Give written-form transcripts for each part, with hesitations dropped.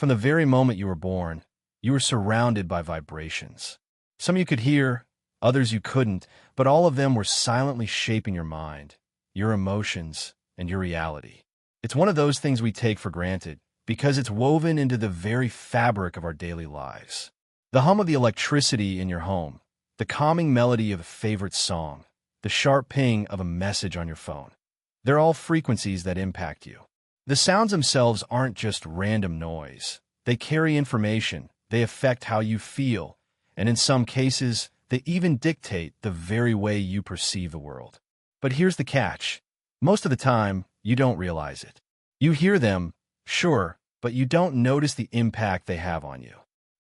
From the very moment you were born, you were surrounded by vibrations. Some you could hear, others you couldn't, but all of them were silently shaping your mind, your emotions, and your reality. It's one of those things we take for granted because it's woven into the very fabric of our daily lives. The hum of the electricity in your home, the calming melody of a favorite song, the sharp ping of a message on your phone. They're all frequencies that impact you. The sounds themselves aren't just random noise. They carry information, they affect how you feel, and in some cases, they even dictate the very way you perceive the world. But here's the catch. Most of the time, you don't realize it. You hear them, sure, but you don't notice the impact they have on you.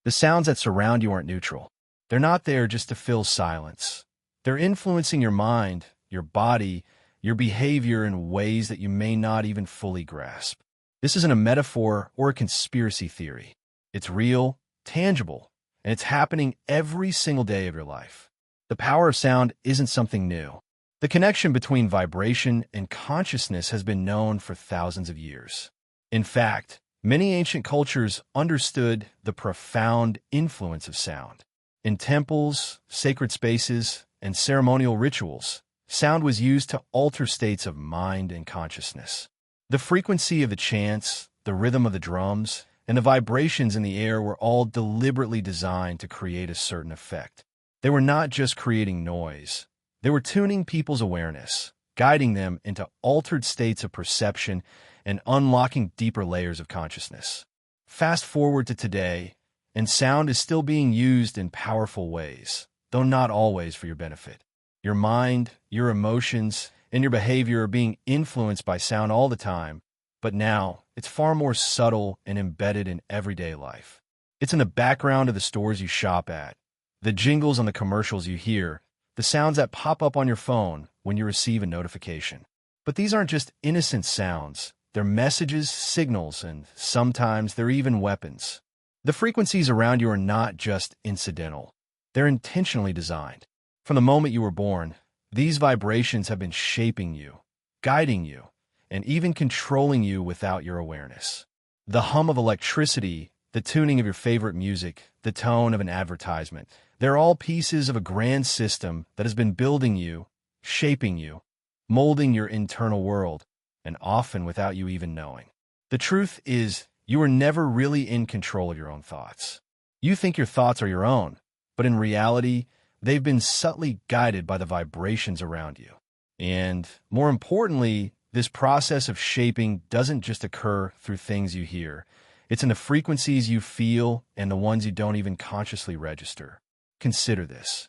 The sounds that surround you aren't neutral. They're not there just to fill silence. They're influencing your mind, your body, your behavior in ways that you may not even fully grasp. This isn't a metaphor or a conspiracy theory. It's real, tangible, and it's happening every single day of your life. The power of sound isn't something new. The connection between vibration and consciousness has been known for thousands of years. In fact, many ancient cultures understood the profound influence of sound. In temples, sacred spaces, and ceremonial rituals, sound was used to alter states of mind and consciousness. The frequency of the chants, the rhythm of the drums, and the vibrations in the air were all deliberately designed to create a certain effect. They were not just creating noise. They were tuning people's awareness, guiding them into altered states of perception and unlocking deeper layers of consciousness. Fast forward to today, and sound is still being used in powerful ways, though not always for your benefit. Your mind, your emotions, and your behavior are being influenced by sound all the time, but now it's far more subtle and embedded in everyday life. It's in the background of the stores you shop at, the jingles on the commercials you hear, the sounds that pop up on your phone when you receive a notification. But these aren't just innocent sounds. They're messages, signals, and sometimes they're even weapons. The frequencies around you are not just incidental. They're intentionally designed. From the moment you were born, these vibrations have been shaping you, guiding you, and even controlling you without your awareness. The hum of electricity, the tuning of your favorite music, the tone of an advertisement, they're all pieces of a grand system that has been building you, shaping you, molding your internal world, and often without you even knowing. The truth is, you are never really in control of your own thoughts. You think your thoughts are your own, but in reality, they've been subtly guided by the vibrations around you. And more importantly, this process of shaping doesn't just occur through things you hear. It's in the frequencies you feel and the ones you don't even consciously register. Consider this.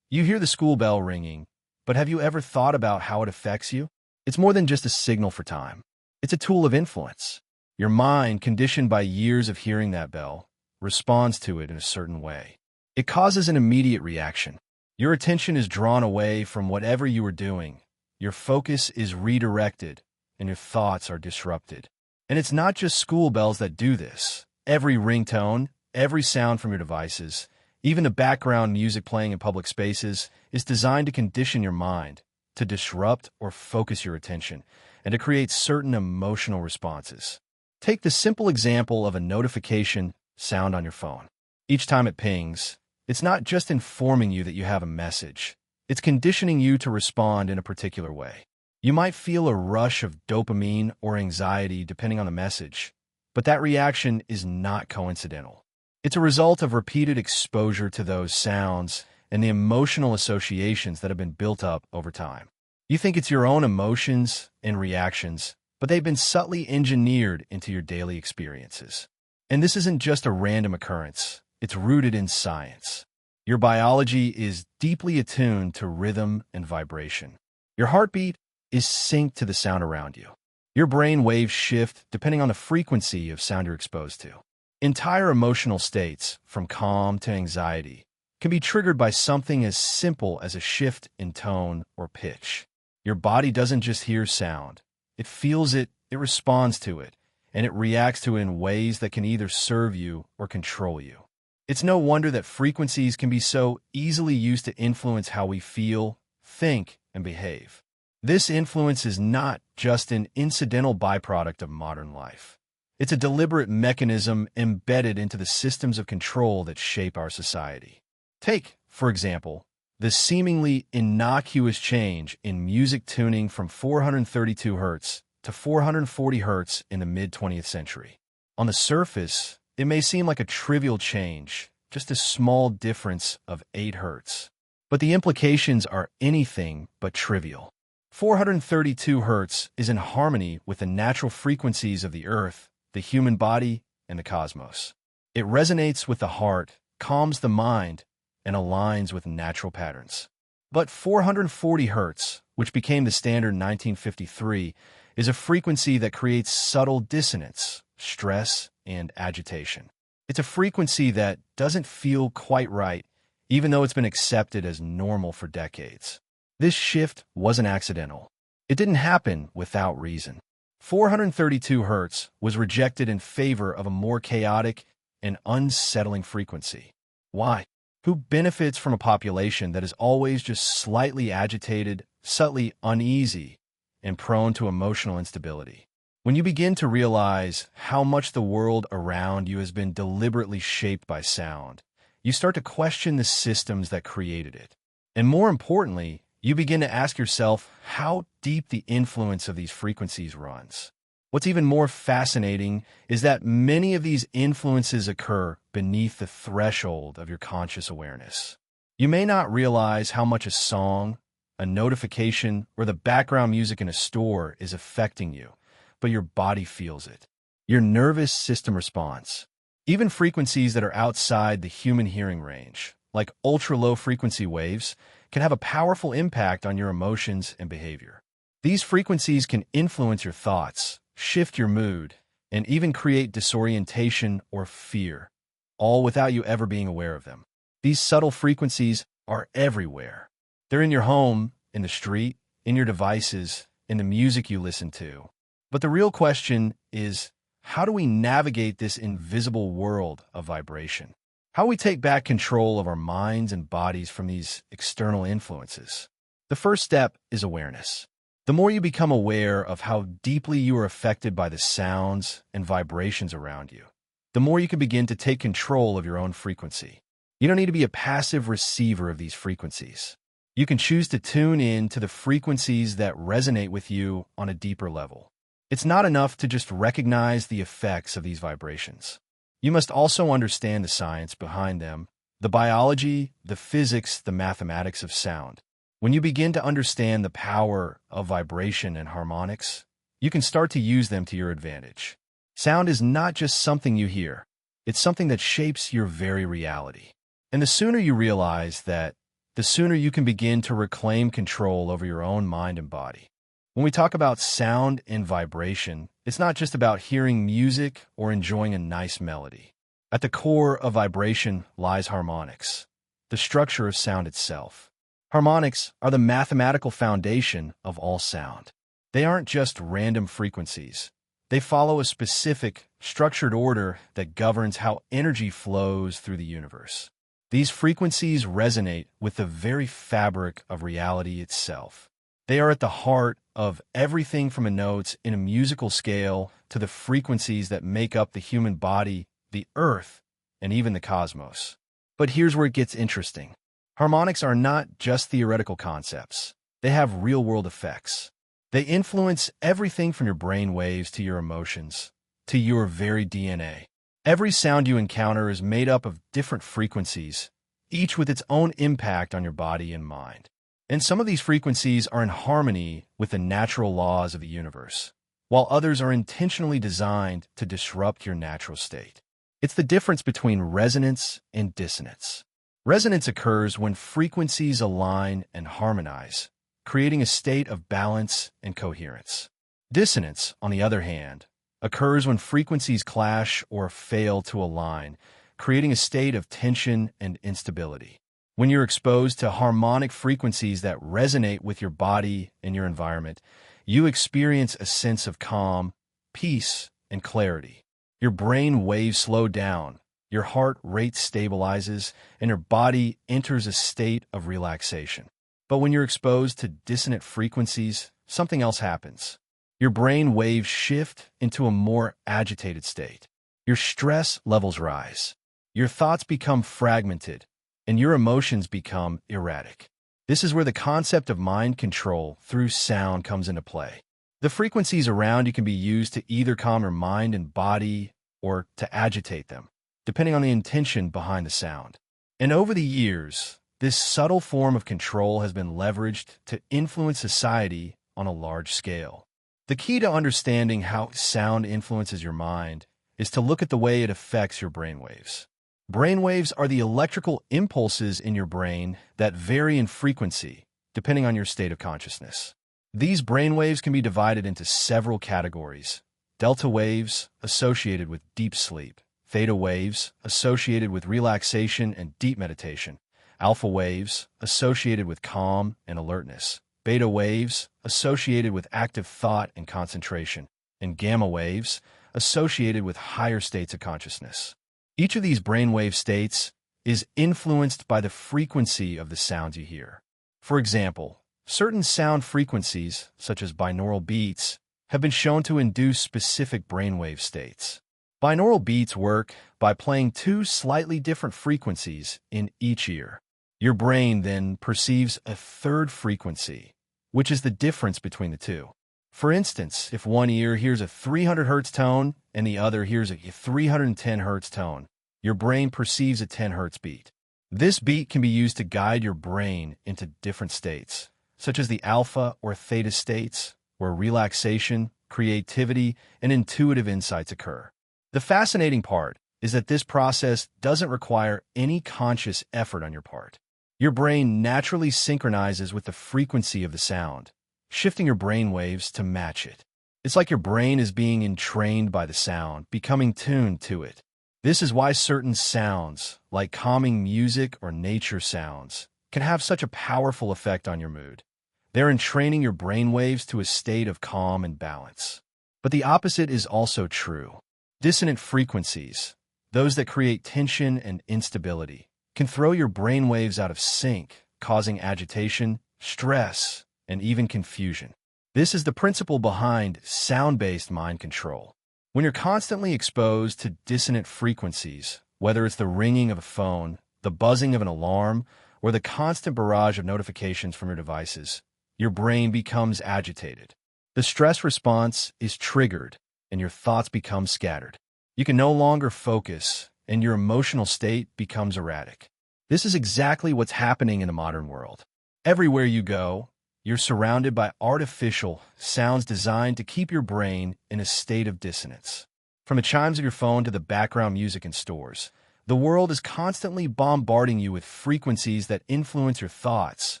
You hear the school bell ringing, but have you ever thought about how it affects you? It's more than just a signal for time. It's a tool of influence. Your mind, conditioned by years of hearing that bell, responds to it in a certain way. It causes an immediate reaction. Your attention is drawn away from whatever you are doing. Your focus is redirected, and your thoughts are disrupted. And it's not just school bells that do this. Every ringtone, every sound from your devices, even the background music playing in public spaces, is designed to condition your mind, to disrupt or focus your attention, and to create certain emotional responses. Take the simple example of a notification sound on your phone. Each time it pings, it's not just informing you that you have a message. It's conditioning you to respond in a particular way. You might feel a rush of dopamine or anxiety depending on the message, but that reaction is not coincidental. It's a result of repeated exposure to those sounds and the emotional associations that have been built up over time. You think it's your own emotions and reactions, but they've been subtly engineered into your daily experiences. And this isn't just a random occurrence. It's rooted in science. Your biology is deeply attuned to rhythm and vibration. Your heartbeat is synced to the sound around you. Your brain waves shift depending on the frequency of sound you're exposed to. Entire emotional states, from calm to anxiety, can be triggered by something as simple as a shift in tone or pitch. Your body doesn't just hear sound. It feels it, it responds to it, and it reacts to it in ways that can either serve you or control you. It's no wonder that frequencies can be so easily used to influence how we feel, think, and behave. This influence is not just an incidental byproduct of modern life. It's a deliberate mechanism embedded into the systems of control that shape our society. Take, for example, the seemingly innocuous change in music tuning from 432 Hz to 440 Hz in the mid-20th century. On the surface, it may seem like a trivial change, just a small difference of 8 Hz. But the implications are anything but trivial. 432 Hz is in harmony with the natural frequencies of the Earth, the human body, and the cosmos. It resonates with the heart, calms the mind, and aligns with natural patterns. But 440 Hz, which became the standard in 1953, is a frequency that creates subtle dissonance, stress, and agitation. It's a frequency that doesn't feel quite right, even though it's been accepted as normal for decades. This shift wasn't accidental. It didn't happen without reason. 432 Hz was rejected in favor of a more chaotic and unsettling frequency. Why? Who benefits from a population that is always just slightly agitated, subtly uneasy, and prone to emotional instability? When you begin to realize how much the world around you has been deliberately shaped by sound, you start to question the systems that created it. And more importantly, you begin to ask yourself how deep the influence of these frequencies runs. What's even more fascinating is that many of these influences occur beneath the threshold of your conscious awareness. You may not realize how much a song, a notification, or the background music in a store is affecting you, but your body feels it. Your nervous system responds. Even frequencies that are outside the human hearing range, like ultra-low frequency waves, can have a powerful impact on your emotions and behavior. These frequencies can influence your thoughts, shift your mood, and even create disorientation or fear, all without you ever being aware of them. These subtle frequencies are everywhere. They're in your home, in the street, in your devices, in the music you listen to. But the real question is, how do we navigate this invisible world of vibration? How do we take back control of our minds and bodies from these external influences? The first step is awareness. The more you become aware of how deeply you are affected by the sounds and vibrations around you, the more you can begin to take control of your own frequency. You don't need to be a passive receiver of these frequencies. You can choose to tune in to the frequencies that resonate with you on a deeper level. It's not enough to just recognize the effects of these vibrations. You must also understand the science behind them, the biology, the physics, the mathematics of sound. When you begin to understand the power of vibration and harmonics, you can start to use them to your advantage. Sound is not just something you hear. It's something that shapes your very reality. And the sooner you realize that, the sooner you can begin to reclaim control over your own mind and body. When we talk about sound and vibration, it's not just about hearing music or enjoying a nice melody. At the core of vibration lies harmonics, the structure of sound itself. Harmonics are the mathematical foundation of all sound. They aren't just random frequencies. They follow a specific, structured order that governs how energy flows through the universe. These frequencies resonate with the very fabric of reality itself. They are at the heart of everything from the notes in a musical scale to the frequencies that make up the human body, the earth, and even the cosmos. But here's where it gets interesting. Harmonics are not just theoretical concepts. They have real-world effects. They influence everything from your brain waves to your emotions, to your very DNA. Every sound you encounter is made up of different frequencies, each with its own impact on your body and mind. And some of these frequencies are in harmony with the natural laws of the universe, while others are intentionally designed to disrupt your natural state. It's the difference between resonance and dissonance. Resonance occurs when frequencies align and harmonize, creating a state of balance and coherence. Dissonance, on the other hand, occurs when frequencies clash or fail to align, creating a state of tension and instability. When you're exposed to harmonic frequencies that resonate with your body and your environment, you experience a sense of calm, peace, and clarity. Your brain waves slow down, your heart rate stabilizes, and your body enters a state of relaxation. But when you're exposed to dissonant frequencies, something else happens. Your brain waves shift into a more agitated state. Your stress levels rise. Your thoughts become fragmented, and your emotions become erratic. This is where the concept of mind control through sound comes into play. The frequencies around you can be used to either calm your mind and body or to agitate them, depending on the intention behind the sound. And over the years, this subtle form of control has been leveraged to influence society on a large scale. The key to understanding how sound influences your mind is to look at the way it affects your brainwaves. Brainwaves are the electrical impulses in your brain that vary in frequency, depending on your state of consciousness. These brainwaves can be divided into several categories: delta waves, associated with deep sleep; theta waves, associated with relaxation and deep meditation; alpha waves, associated with calm and alertness; beta waves, associated with active thought and concentration; and gamma waves, associated with higher states of consciousness. Each of these brainwave states is influenced by the frequency of the sounds you hear. For example, certain sound frequencies, such as binaural beats, have been shown to induce specific brainwave states. Binaural beats work by playing two slightly different frequencies in each ear. Your brain then perceives a third frequency, which is the difference between the two. For instance, if one ear hears a 300 Hz tone and the other hears a 310 Hz tone, your brain perceives a 10 Hz beat. This beat can be used to guide your brain into different states, such as the alpha or theta states, where relaxation, creativity, and intuitive insights occur. The fascinating part is that this process doesn't require any conscious effort on your part. Your brain naturally synchronizes with the frequency of the sound, shifting your brain waves to match it. It's like your brain is being entrained by the sound, becoming tuned to it. This is why certain sounds, like calming music or nature sounds, can have such a powerful effect on your mood. They're entraining your brain waves to a state of calm and balance. But the opposite is also true. Dissonant frequencies, those that create tension and instability, can throw your brain waves out of sync, causing agitation, stress, and even confusion. This is the principle behind sound-based mind control. When you're constantly exposed to dissonant frequencies, whether it's the ringing of a phone, the buzzing of an alarm, or the constant barrage of notifications from your devices, your brain becomes agitated. The stress response is triggered, and your thoughts become scattered. You can no longer focus, and your emotional state becomes erratic. This is exactly what's happening in the modern world. Everywhere you go, you're surrounded by artificial sounds designed to keep your brain in a state of dissonance. From the chimes of your phone to the background music in stores, the world is constantly bombarding you with frequencies that influence your thoughts,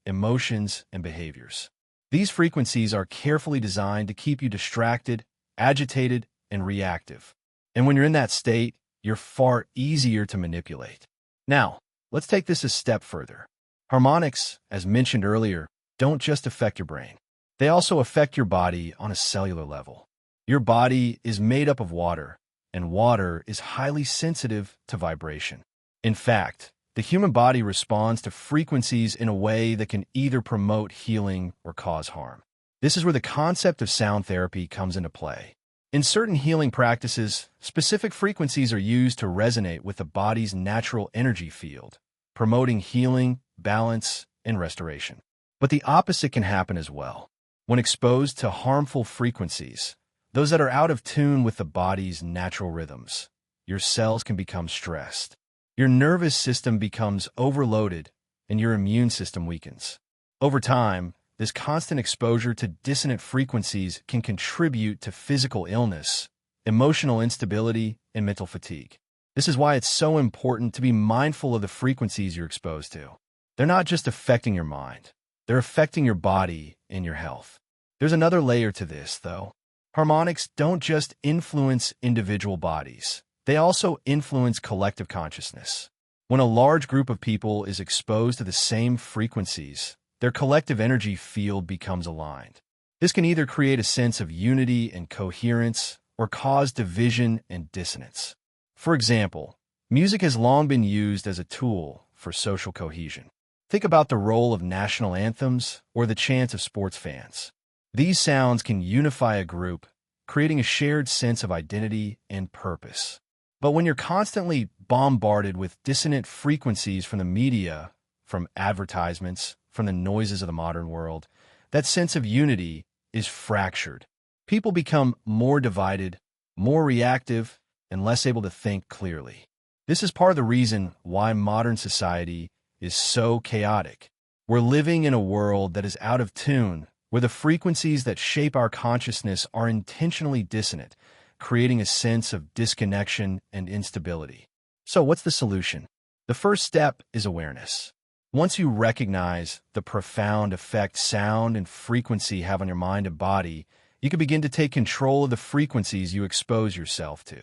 emotions, and behaviors. These frequencies are carefully designed to keep you distracted, agitated, and reactive. And when you're in that state, you're far easier to manipulate. Now, let's take this a step further. Harmonics, as mentioned earlier, don't just affect your brain. They also affect your body on a cellular level. Your body is made up of water, and water is highly sensitive to vibration. In fact, the human body responds to frequencies in a way that can either promote healing or cause harm. This is where the concept of sound therapy comes into play. In certain healing practices, specific frequencies are used to resonate with the body's natural energy field, promoting healing, balance, and restoration. But the opposite can happen as well. When exposed to harmful frequencies, those that are out of tune with the body's natural rhythms, your cells can become stressed. Your nervous system becomes overloaded, and your immune system weakens. Over time, this constant exposure to dissonant frequencies can contribute to physical illness, emotional instability, and mental fatigue. This is why it's so important to be mindful of the frequencies you're exposed to. They're not just affecting your mind. They're affecting your body and your health. There's another layer to this, though. Harmonics don't just influence individual bodies. They also influence collective consciousness. When a large group of people is exposed to the same frequencies, their collective energy field becomes aligned. This can either create a sense of unity and coherence or cause division and dissonance. For example, music has long been used as a tool for social cohesion. Think about the role of national anthems or the chants of sports fans. These sounds can unify a group, creating a shared sense of identity and purpose. But when you're constantly bombarded with dissonant frequencies from the media, from advertisements, from the noises of the modern world, that sense of unity is fractured. People become more divided, more reactive, and less able to think clearly. This is part of the reason why modern society is so chaotic. We're living in a world that is out of tune, where the frequencies that shape our consciousness are intentionally dissonant, creating a sense of disconnection and instability. So what's the solution? The first step is awareness. Once you recognize the profound effect sound and frequency have on your mind and body, you can begin to take control of the frequencies you expose yourself to.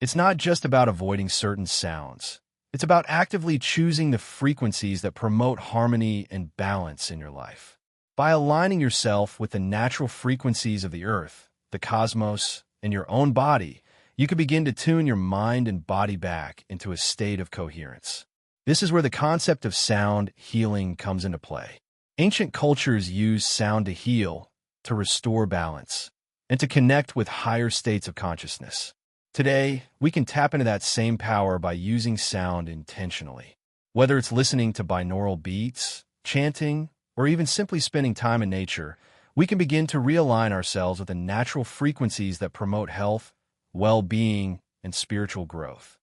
It's not just about avoiding certain sounds. It's about actively choosing the frequencies that promote harmony and balance in your life. By aligning yourself with the natural frequencies of the earth, the cosmos, and your own body, you can begin to tune your mind and body back into a state of coherence. This is where the concept of sound healing comes into play. Ancient cultures used sound to heal, to restore balance, and to connect with higher states of consciousness. Today, we can tap into that same power by using sound intentionally. Whether it's listening to binaural beats, chanting, or even simply spending time in nature, we can begin to realign ourselves with the natural frequencies that promote health, well-being, and spiritual growth.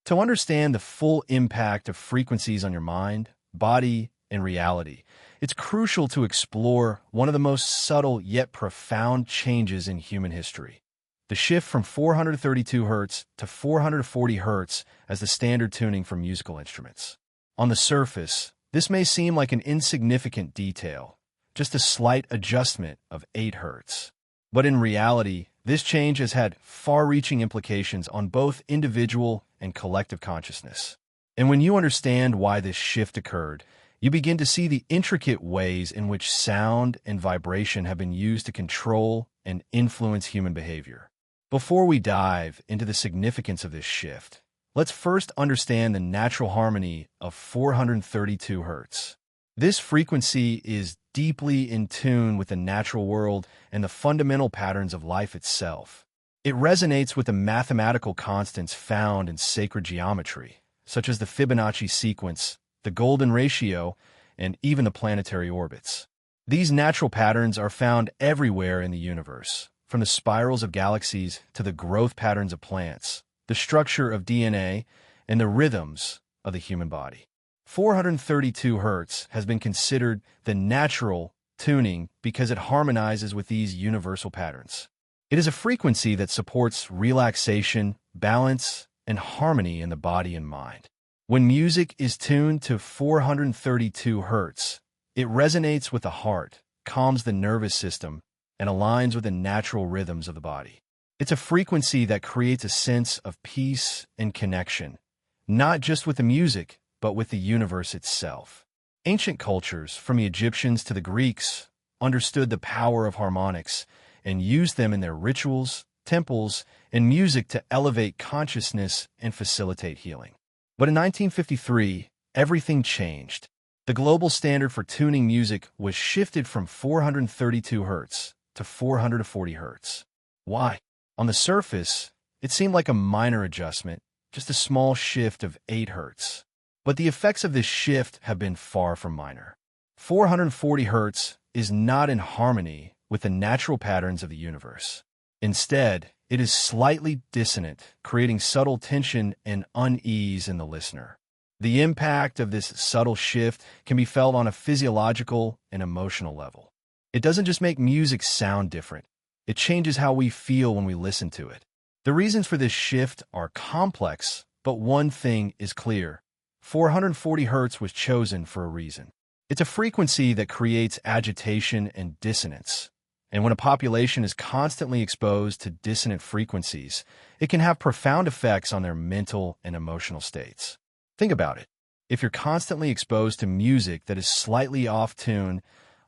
To understand the full impact of frequencies on your mind, body, and reality, it's crucial to explore one of the most subtle yet profound changes in human history. The shift from 432 Hz to 440 Hz as the standard tuning for musical instruments. On the surface, this may seem like an insignificant detail, just a slight adjustment of 8 Hz. But in reality, this change has had far-reaching implications on both individual and collective consciousness. And when you understand why this shift occurred, you begin to see the intricate ways in which sound and vibration have been used to control and influence human behavior. Before we dive into the significance of this shift, let's first understand the natural harmony of 432 Hz. This frequency is deeply in tune with the natural world and the fundamental patterns of life itself. It resonates with the mathematical constants found in sacred geometry, such as the Fibonacci sequence, the golden ratio, and even the planetary orbits. These natural patterns are found everywhere in the universe, from the spirals of galaxies to the growth patterns of plants, the structure of DNA, and the rhythms of the human body. 432 Hz has been considered the natural tuning because it harmonizes with these universal patterns. It is a frequency that supports relaxation, balance, and harmony in the body and mind. When music is tuned to 432 Hz, it resonates with the heart, calms the nervous system, and aligns with the natural rhythms of the body. It's a frequency that creates a sense of peace and connection, not just with the music, but with the universe itself. Ancient cultures, from the Egyptians to the Greeks, understood the power of harmonics and used them in their rituals, temples, and music to elevate consciousness and facilitate healing. But in 1953, everything changed. The global standard for tuning music was shifted from 432 Hz to 440 Hz. Why? On the surface, it seemed like a minor adjustment, just a small shift of 8 Hz. But the effects of this shift have been far from minor. 440 Hz is not in harmony with the natural patterns of the universe. Instead, it is slightly dissonant, creating subtle tension and unease in the listener. The impact of this subtle shift can be felt on a physiological and emotional level. It doesn't just make music sound different, it changes how we feel when we listen to it. The reasons for this shift are complex, but one thing is clear. 440 Hz was chosen for a reason. It's a frequency that creates agitation and dissonance. And when a population is constantly exposed to dissonant frequencies, it can have profound effects on their mental and emotional states. Think about it. If you're constantly exposed to music that is slightly off tune,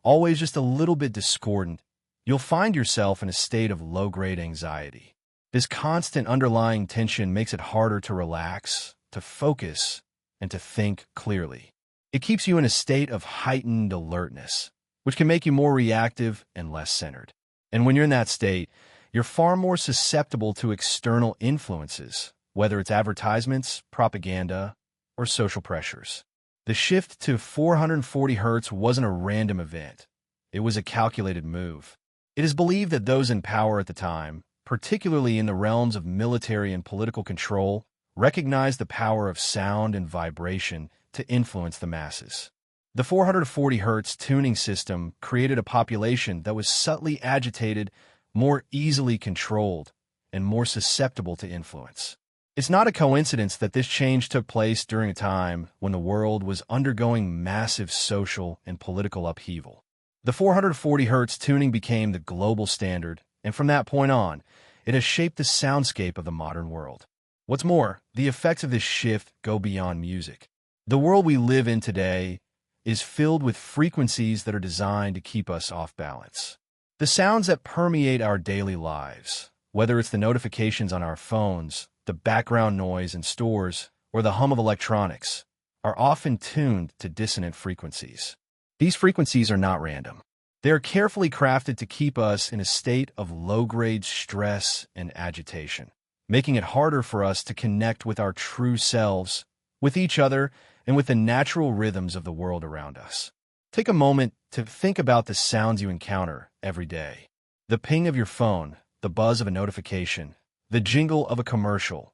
always just a little bit discordant, you'll find yourself in a state of low-grade anxiety. This constant underlying tension makes it harder to relax, to focus, and to think clearly. It keeps you in a state of heightened alertness, which can make you more reactive and less centered. And when you're in that state, you're far more susceptible to external influences, whether it's advertisements, propaganda, or social pressures. The shift to 440 Hz wasn't a random event. It was a calculated move. It is believed that those in power at the time, particularly in the realms of military and political control, recognized the power of sound and vibration to influence the masses. The 440 Hz tuning system created a population that was subtly agitated, more easily controlled, and more susceptible to influence. It's not a coincidence that this change took place during a time when the world was undergoing massive social and political upheaval. The 440 Hz tuning became the global standard, and from that point on, it has shaped the soundscape of the modern world. What's more, the effects of this shift go beyond music. The world we live in today is filled with frequencies that are designed to keep us off balance. The sounds that permeate our daily lives, whether it's the notifications on our phones, the background noise in stores, or the hum of electronics, are often tuned to dissonant frequencies. These frequencies are not random. They are carefully crafted to keep us in a state of low-grade stress and agitation, making it harder for us to connect with our true selves, with each other, and with the natural rhythms of the world around us. Take a moment to think about the sounds you encounter every day. The ping of your phone, the buzz of a notification, the jingle of a commercial.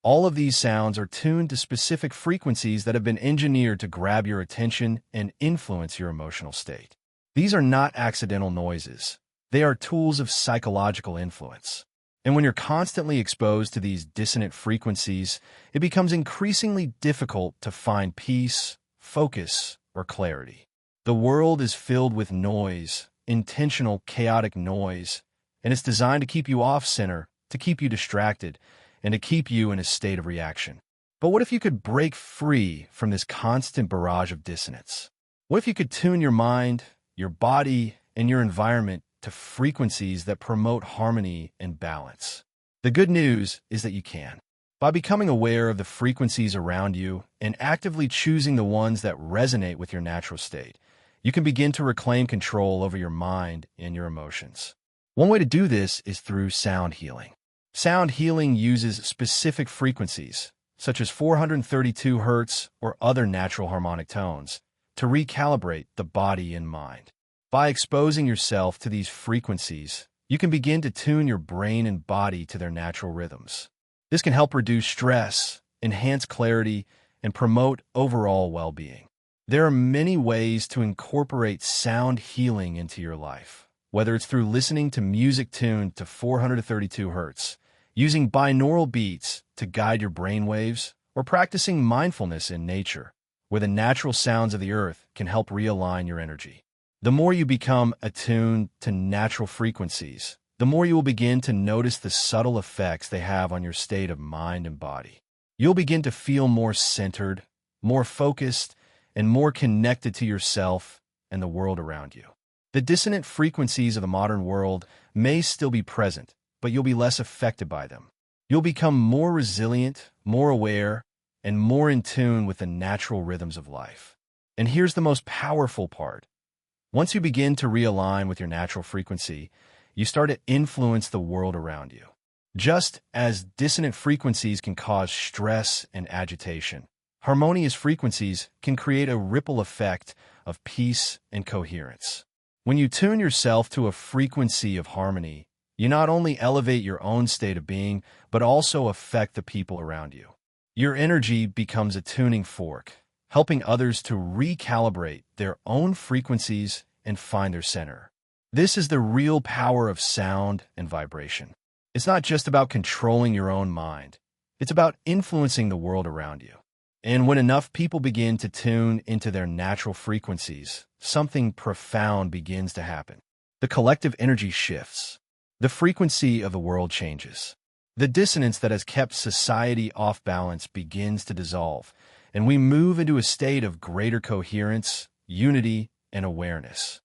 All of these sounds are tuned to specific frequencies that have been engineered to grab your attention and influence your emotional state. These are not accidental noises. They are tools of psychological influence. And when you're constantly exposed to these dissonant frequencies, it becomes increasingly difficult to find peace, focus, or clarity. The world is filled with noise, intentional, chaotic noise, and it's designed to keep you off-center, to keep you distracted, and to keep you in a state of reaction. But what if you could break free from this constant barrage of dissonance? What if you could tune your mind, your body, and your environment to frequencies that promote harmony and balance? The good news is that you can. By becoming aware of the frequencies around you and actively choosing the ones that resonate with your natural state, you can begin to reclaim control over your mind and your emotions. One way to do this is through sound healing. Sound healing uses specific frequencies, such as 432 Hz or other natural harmonic tones, to recalibrate the body and mind. By exposing yourself to these frequencies, you can begin to tune your brain and body to their natural rhythms. This can help reduce stress, enhance clarity, and promote overall well-being. There are many ways to incorporate sound healing into your life, whether it's through listening to music tuned to 432 Hz, using binaural beats to guide your brain waves, or practicing mindfulness in nature, where the natural sounds of the earth can help realign your energy. The more you become attuned to natural frequencies, the more you will begin to notice the subtle effects they have on your state of mind and body. You'll begin to feel more centered, more focused, and more connected to yourself and the world around you. The dissonant frequencies of the modern world may still be present, but you'll be less affected by them. You'll become more resilient, more aware, and more in tune with the natural rhythms of life. And here's the most powerful part. Once you begin to realign with your natural frequency, you start to influence the world around you. Just as dissonant frequencies can cause stress and agitation, harmonious frequencies can create a ripple effect of peace and coherence. When you tune yourself to a frequency of harmony, you not only elevate your own state of being, but also affect the people around you. Your energy becomes a tuning fork, helping others to recalibrate their own frequencies and find their center. This is the real power of sound and vibration. It's not just about controlling your own mind. It's about influencing the world around you. And when enough people begin to tune into their natural frequencies, something profound begins to happen. The collective energy shifts. The frequency of the world changes. The dissonance that has kept society off balance begins to dissolve, and we move into a state of greater coherence, unity, and awareness.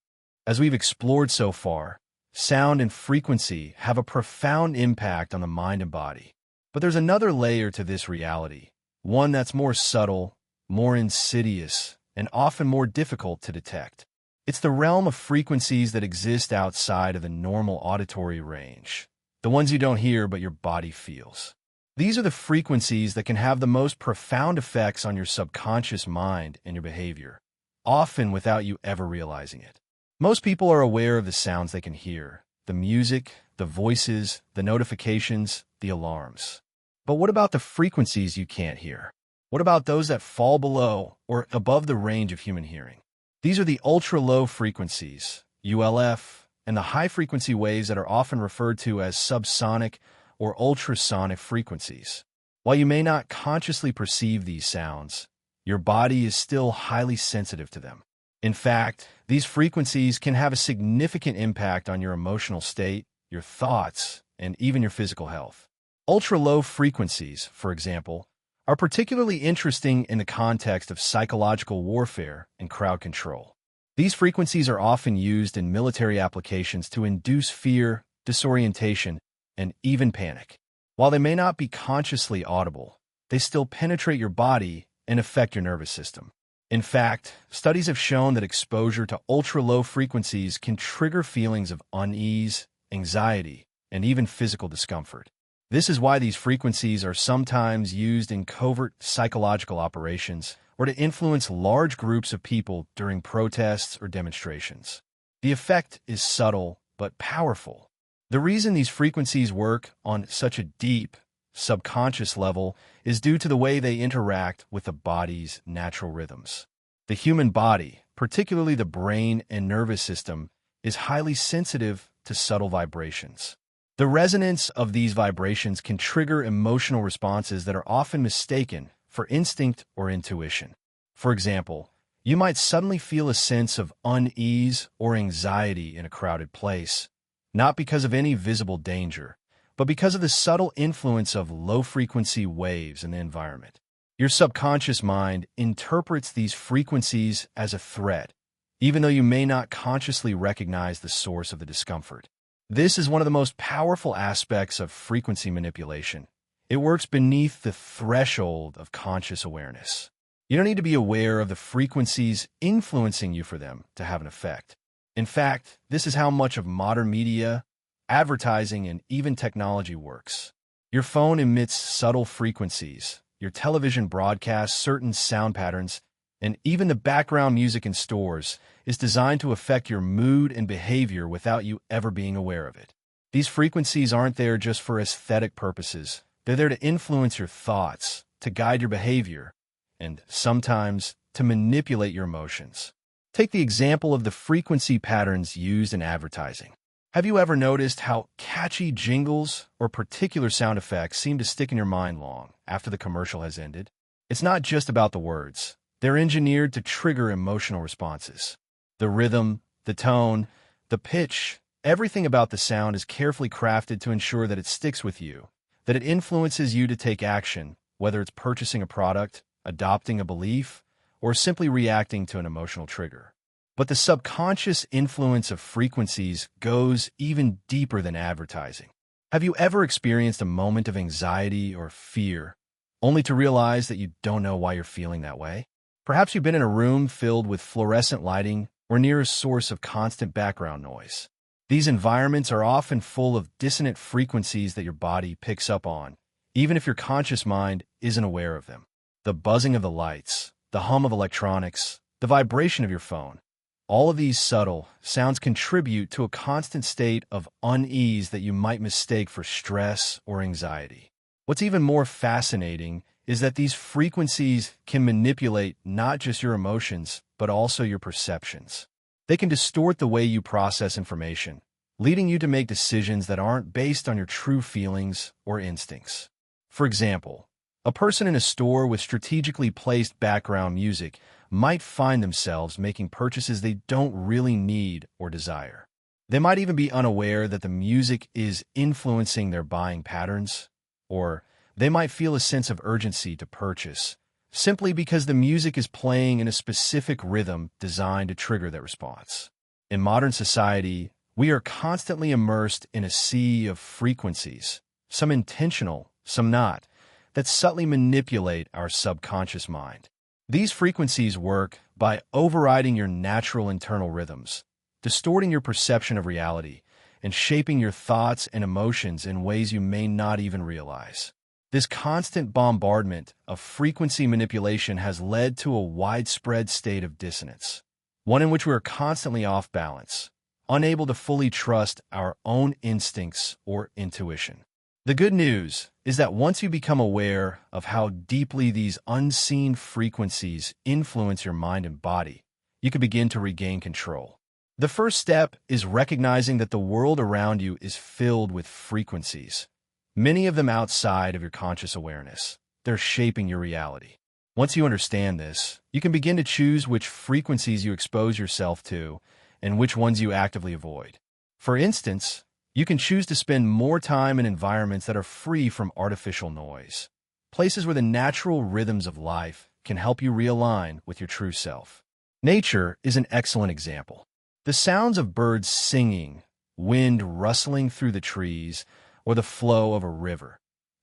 As we've explored so far, sound and frequency have a profound impact on the mind and body. But there's another layer to this reality, one that's more subtle, more insidious, and often more difficult to detect. It's the realm of frequencies that exist outside of the normal auditory range, the ones you don't hear but your body feels. These are the frequencies that can have the most profound effects on your subconscious mind and your behavior, often without you ever realizing it. Most people are aware of the sounds they can hear, the music, the voices, the notifications, the alarms. But what about the frequencies you can't hear? What about those that fall below or above the range of human hearing? These are the ultra-low frequencies, ULF, and the high-frequency waves that are often referred to as subsonic or ultrasonic frequencies. While you may not consciously perceive these sounds, your body is still highly sensitive to them. In fact, these frequencies can have a significant impact on your emotional state, your thoughts, and even your physical health. Ultra-low frequencies, for example, are particularly interesting in the context of psychological warfare and crowd control. These frequencies are often used in military applications to induce fear, disorientation, and even panic. While they may not be consciously audible, they still penetrate your body and affect your nervous system. In fact, studies have shown that exposure to ultra-low frequencies can trigger feelings of unease, anxiety, and even physical discomfort. This is why these frequencies are sometimes used in covert psychological operations or to influence large groups of people during protests or demonstrations. The effect is subtle but powerful. The reason these frequencies work on such a deep, subconscious level is due to the way they interact with the body's natural rhythms. The human body, particularly the brain and nervous system, is highly sensitive to subtle vibrations. The resonance of these vibrations can trigger emotional responses that are often mistaken for instinct or intuition. For example, you might suddenly feel a sense of unease or anxiety in a crowded place, not because of any visible danger, but because of the subtle influence of low-frequency waves in the environment. Your subconscious mind interprets these frequencies as a threat, even though you may not consciously recognize the source of the discomfort. This is one of the most powerful aspects of frequency manipulation. It works beneath the threshold of conscious awareness. You don't need to be aware of the frequencies influencing you for them to have an effect. In fact, this is how much of modern media, advertising, and even technology works. Your phone emits subtle frequencies, your television broadcasts certain sound patterns, and even the background music in stores is designed to affect your mood and behavior without you ever being aware of it. These frequencies aren't there just for aesthetic purposes. They're there to influence your thoughts, to guide your behavior, and sometimes to manipulate your emotions. Take the example of the frequency patterns used in advertising. Have you ever noticed how catchy jingles or particular sound effects seem to stick in your mind long after the commercial has ended? It's not just about the words. They're engineered to trigger emotional responses. The rhythm, the tone, the pitch, everything about the sound is carefully crafted to ensure that it sticks with you, that it influences you to take action, whether it's purchasing a product, adopting a belief, or simply reacting to an emotional trigger. But the subconscious influence of frequencies goes even deeper than advertising. Have you ever experienced a moment of anxiety or fear, only to realize that you don't know why you're feeling that way? Perhaps you've been in a room filled with fluorescent lighting or near a source of constant background noise. These environments are often full of dissonant frequencies that your body picks up on, even if your conscious mind isn't aware of them. The buzzing of the lights, the hum of electronics, the vibration of your phone, all of these subtle sounds contribute to a constant state of unease that you might mistake for stress or anxiety. What's even more fascinating is that these frequencies can manipulate not just your emotions, but also your perceptions. They can distort the way you process information, leading you to make decisions that aren't based on your true feelings or instincts. For example, a person in a store with strategically placed background music might find themselves making purchases they don't really need or desire. They might even be unaware that the music is influencing their buying patterns, or they might feel a sense of urgency to purchase, simply because the music is playing in a specific rhythm designed to trigger that response. In modern society, we are constantly immersed in a sea of frequencies, some intentional, some not, that subtly manipulate our subconscious mind. These frequencies work by overriding your natural internal rhythms, distorting your perception of reality, and shaping your thoughts and emotions in ways you may not even realize. This constant bombardment of frequency manipulation has led to a widespread state of dissonance, one in which we are constantly off balance, unable to fully trust our own instincts or intuition. The good news is that once you become aware of how deeply these unseen frequencies influence your mind and body, you can begin to regain control. The first step is recognizing that the world around you is filled with frequencies, many of them outside of your conscious awareness. They're shaping your reality. Once you understand this, you can begin to choose which frequencies you expose yourself to and which ones you actively avoid. For instance, you can choose to spend more time in environments that are free from artificial noise, places where the natural rhythms of life can help you realign with your true self. Nature is an excellent example. The sounds of birds singing, wind rustling through the trees, or the flow of a river.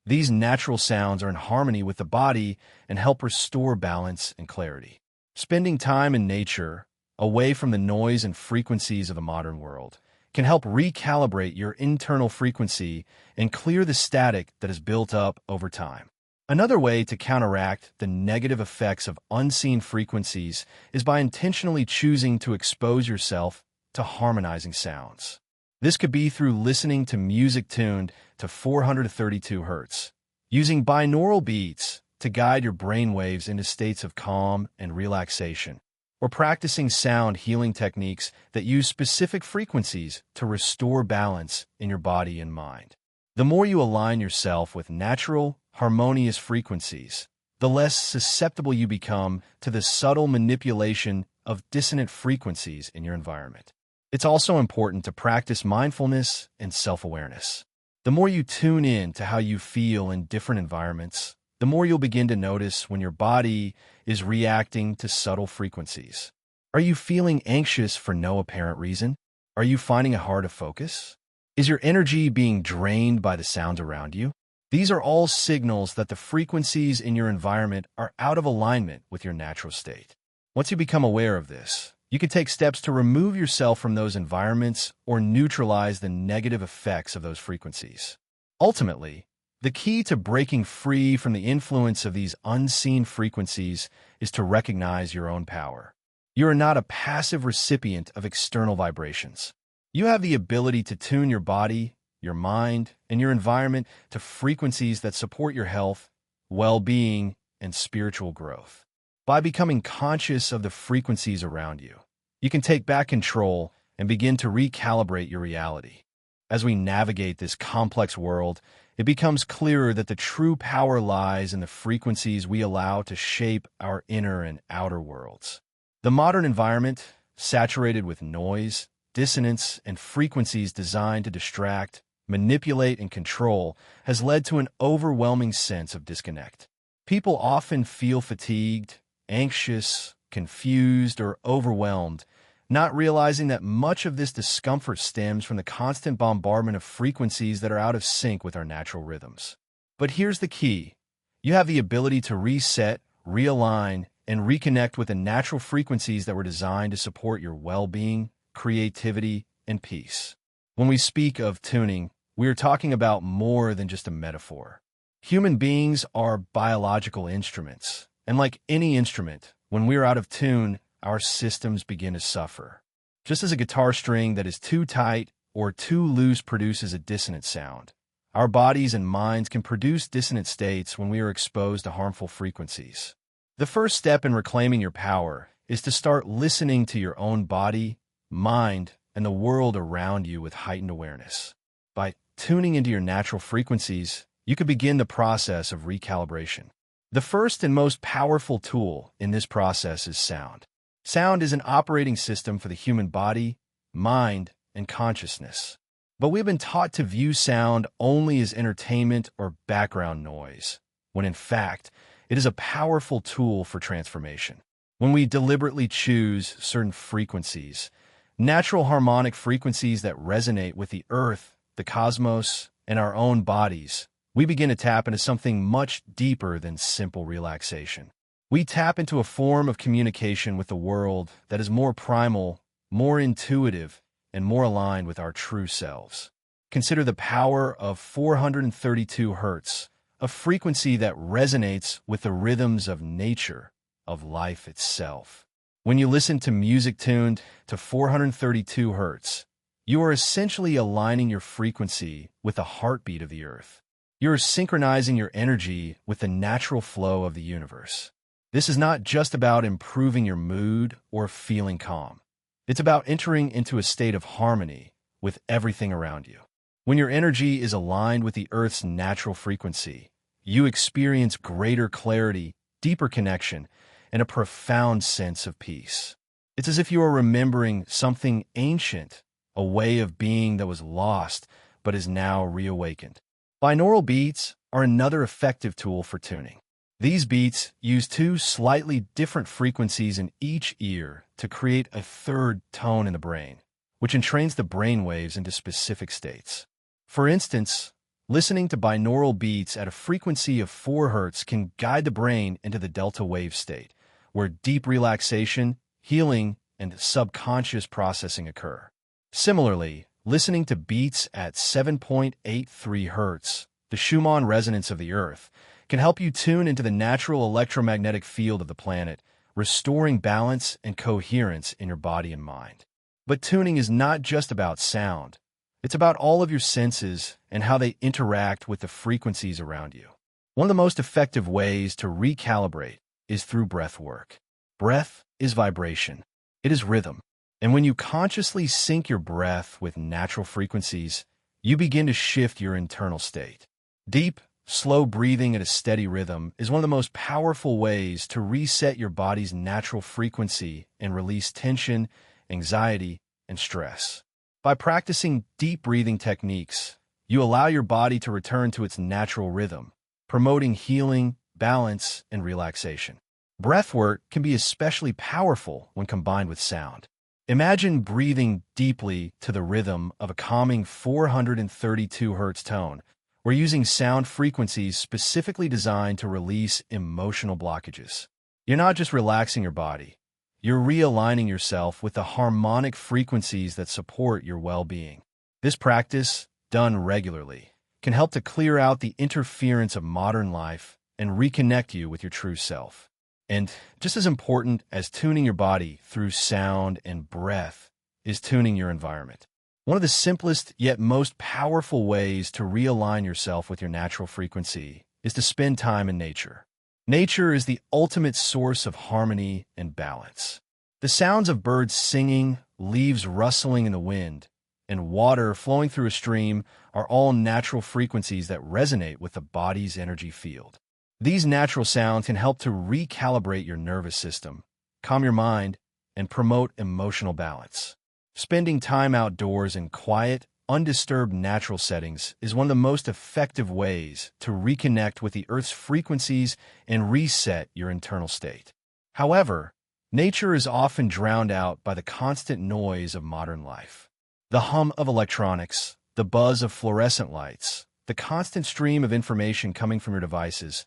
These natural sounds are in harmony with the body and help restore balance and clarity. Spending time in nature, away from the noise and frequencies of the modern world, can help recalibrate your internal frequency and clear the static that is built up over time. Another way to counteract the negative effects of unseen frequencies is by intentionally choosing to expose yourself to harmonizing sounds. This could be through listening to music tuned to 432 Hz, using binaural beats to guide your brainwaves into states of calm and relaxation, or practicing sound healing techniques that use specific frequencies to restore balance in your body and mind. The more you align yourself with natural, harmonious frequencies, the less susceptible you become to the subtle manipulation of dissonant frequencies in your environment. It's also important to practice mindfulness and self-awareness. The more you tune in to how you feel in different environments, the more you'll begin to notice when your body is reacting to subtle frequencies. Are you feeling anxious for no apparent reason? Are you finding it hard to focus? Is your energy being drained by the sounds around you? These are all signals that the frequencies in your environment are out of alignment with your natural state. Once you become aware of this, you can take steps to remove yourself from those environments or neutralize the negative effects of those frequencies. Ultimately, the key to breaking free from the influence of these unseen frequencies is to recognize your own power. You are not a passive recipient of external vibrations. You have the ability to tune your body, your mind, and your environment to frequencies that support your health, well-being, and spiritual growth. By becoming conscious of the frequencies around you, you can take back control and begin to recalibrate your reality. As we navigate this complex world, it becomes clearer that the true power lies in the frequencies we allow to shape our inner and outer worlds. The modern environment, saturated with noise, dissonance, and frequencies designed to distract, manipulate, and control, has led to an overwhelming sense of disconnect. People often feel fatigued, anxious, confused, or overwhelmed, not realizing that much of this discomfort stems from the constant bombardment of frequencies that are out of sync with our natural rhythms. But here's the key. You have the ability to reset, realign, and reconnect with the natural frequencies that were designed to support your well-being, creativity, and peace. When we speak of tuning, we are talking about more than just a metaphor. Human beings are biological instruments, and like any instrument, when we are out of tune, our systems begin to suffer. Just as a guitar string that is too tight or too loose produces a dissonant sound, our bodies and minds can produce dissonant states when we are exposed to harmful frequencies. The first step in reclaiming your power is to start listening to your own body, mind, and the world around you with heightened awareness. By tuning into your natural frequencies, you can begin the process of recalibration. The first and most powerful tool in this process is sound. Sound is an operating system for the human body, mind, and consciousness. But we've been taught to view sound only as entertainment or background noise, when in fact, it is a powerful tool for transformation. When we deliberately choose certain frequencies, natural harmonic frequencies that resonate with the earth, the cosmos, and our own bodies, we begin to tap into something much deeper than simple relaxation. We tap into a form of communication with the world that is more primal, more intuitive, and more aligned with our true selves. Consider the power of 432 hertz, a frequency that resonates with the rhythms of nature, of life itself. When you listen to music tuned to 432 hertz, you are essentially aligning your frequency with the heartbeat of the earth. You are synchronizing your energy with the natural flow of the universe. This is not just about improving your mood or feeling calm. It's about entering into a state of harmony with everything around you. When your energy is aligned with the Earth's natural frequency, you experience greater clarity, deeper connection, and a profound sense of peace. It's as if you are remembering something ancient, a way of being that was lost but is now reawakened. Binaural beats are another effective tool for tuning. These beats use two slightly different frequencies in each ear to create a third tone in the brain, which entrains the brain waves into specific states. For instance, listening to binaural beats at a frequency of 4 Hz can guide the brain into the delta wave state, where deep relaxation, healing, and subconscious processing occur. Similarly, listening to beats at 7.83 Hz, the Schumann resonance of the Earth, can help you tune into the natural electromagnetic field of the planet, restoring balance and coherence in your body and mind. But tuning is not just about sound. It's about all of your senses and how they interact with the frequencies around you. One of the most effective ways to recalibrate is through breath work. Breath is vibration. It is rhythm. And when you consciously sync your breath with natural frequencies, you begin to shift your internal state. Deep, slow breathing at a steady rhythm is one of the most powerful ways to reset your body's natural frequency and release tension, anxiety, and stress. By practicing deep breathing techniques, you allow your body to return to its natural rhythm, promoting healing, balance, and relaxation. Breathwork can be especially powerful when combined with sound. Imagine breathing deeply to the rhythm of a calming 432 Hz tone. We're using sound frequencies specifically designed to release emotional blockages. You're not just relaxing your body. You're realigning yourself with the harmonic frequencies that support your well-being. This practice, done regularly, can help to clear out the interference of modern life and reconnect you with your true self. And just as important as tuning your body through sound and breath is tuning your environment. One of the simplest yet most powerful ways to realign yourself with your natural frequency is to spend time in nature. Nature is the ultimate source of harmony and balance. The sounds of birds singing, leaves rustling in the wind, and water flowing through a stream are all natural frequencies that resonate with the body's energy field. These natural sounds can help to recalibrate your nervous system, calm your mind, and promote emotional balance. Spending time outdoors in quiet, undisturbed natural settings is one of the most effective ways to reconnect with the Earth's frequencies and reset your internal state. However, nature is often drowned out by the constant noise of modern life. The hum of electronics, the buzz of fluorescent lights, the constant stream of information coming from your devices,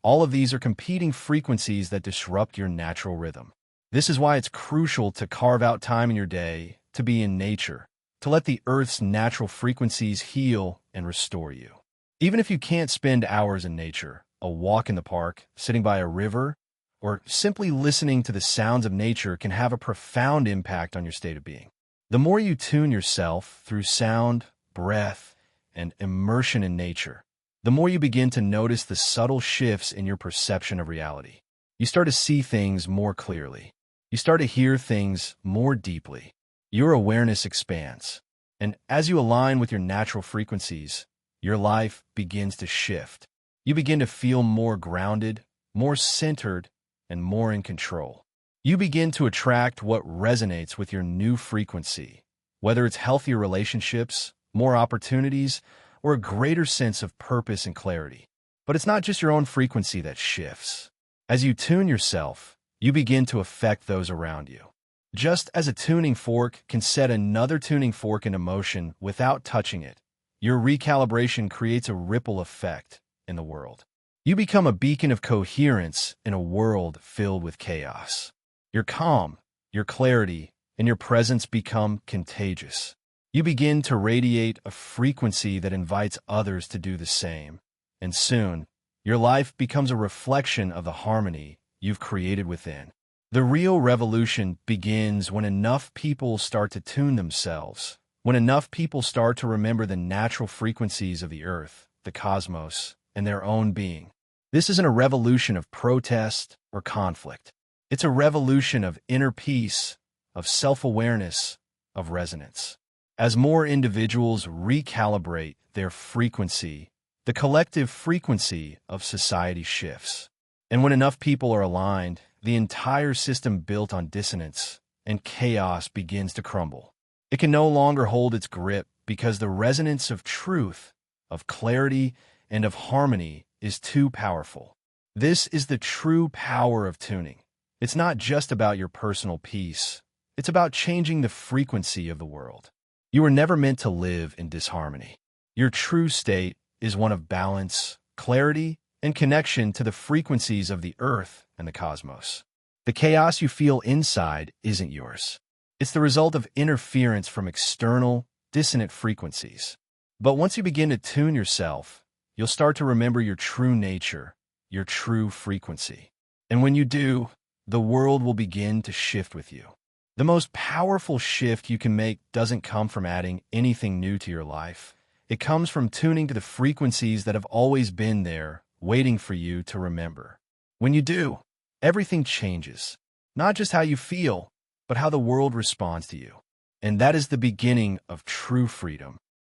all of these are competing frequencies that disrupt your natural rhythm. This is why it's crucial to carve out time in your day to be in nature, to let the Earth's natural frequencies heal and restore you. Even if you can't spend hours in nature, a walk in the park, sitting by a river, or simply listening to the sounds of nature can have a profound impact on your state of being. The more you tune yourself through sound, breath, and immersion in nature, the more you begin to notice the subtle shifts in your perception of reality. You start to see things more clearly. You start to hear things more deeply. Your awareness expands. And as you align with your natural frequencies, your life begins to shift. You begin to feel more grounded, more centered, and more in control. You begin to attract what resonates with your new frequency, whether it's healthier relationships, more opportunities, or a greater sense of purpose and clarity. But it's not just your own frequency that shifts. As you tune yourself, you begin to affect those around you. Just as a tuning fork can set another tuning fork into motion without touching it, your recalibration creates a ripple effect in the world. You become a beacon of coherence in a world filled with chaos. Your calm, your clarity, and your presence become contagious. You begin to radiate a frequency that invites others to do the same. And soon, your life becomes a reflection of the harmony you've created within. The real revolution begins when enough people start to tune themselves, when enough people start to remember the natural frequencies of the earth, the cosmos, and their own being. This isn't a revolution of protest or conflict. It's a revolution of inner peace, of self-awareness, of resonance. As more individuals recalibrate their frequency, the collective frequency of society shifts. And when enough people are aligned, the entire system built on dissonance and chaos begins to crumble. It can no longer hold its grip because the resonance of truth, of clarity, and of harmony is too powerful. This is the true power of tuning. It's not just about your personal peace. It's about changing the frequency of the world. You were never meant to live in disharmony. Your true state is one of balance, clarity, and connection to the frequencies of the earth and the cosmos. The chaos you feel inside isn't yours. It's the result of interference from external, dissonant frequencies. But once you begin to tune yourself, you'll start to remember your true nature, your true frequency. And when you do, the world will begin to shift with you. The most powerful shift you can make doesn't come from adding anything new to your life. It comes from tuning to the frequencies that have always been there, waiting for you to remember. When you do, everything changes. Not just how you feel, but how the world responds to you. And that is the beginning of true freedom.